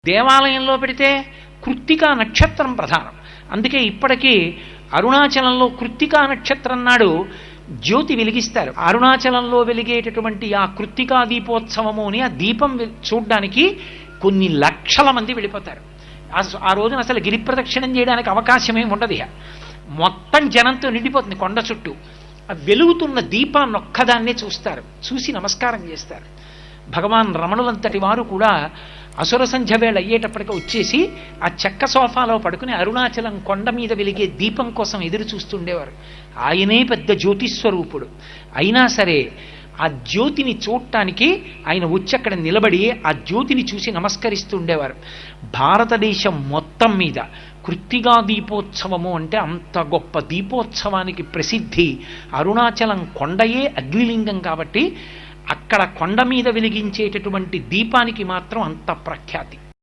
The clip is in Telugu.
దేవాలయంలో పెడితే కృత్తికా నక్షత్రం ప్రధానం. అందుకే ఇప్పటికీ అరుణాచలంలో కృత్తికా నక్షత్రం నాడు జ్యోతి వెలిగిస్తారు. అరుణాచలంలో వెలిగేటటువంటి ఆ కృత్తికా దీపోత్సవము అని ఆ దీపం చూడ్డానికి కొన్ని లక్షల మంది వెళ్ళిపోతారు. ఆ రోజున అసలు గిరి ప్రదక్షిణం చేయడానికి అవకాశమే ఉండదు. మొత్తం జనంతో నిండిపోతుంది కొండ చుట్టూ. ఆ వెలుగుతున్న దీపాన్ని ఒక్కదాన్నే చూస్తారు, చూసి నమస్కారం చేస్తారు. భగవాన్ రమణులంతటి వారు కూడా అసుర సంధ్య వేళ అయ్యేటప్పటికి వచ్చేసి ఆ చెక్క సోఫాలో పడుకుని అరుణాచలం కొండ మీద వెలిగే దీపం కోసం ఎదురు చూస్తుండేవారు. ఆయనే పెద్ద జ్యోతిస్వరూపుడు అయినా సరే ఆ జ్యోతిని చూడటానికి ఆయన వచ్చి అక్కడ నిలబడి ఆ జ్యోతిని చూసి నమస్కరిస్తూ ఉండేవారు. భారతదేశం మొత్తం మీద కృత్తికా దీపోత్సవము అంటే అంత గొప్ప దీపోత్సవానికి ప్రసిద్ధి. అరుణాచలం కొండయే అగ్నిలింగం కాబట్టి అక్కడ కొండ మీద వెలిగించేటటువంటి దీపానికి మాత్రం అంత ప్రఖ్యాతి.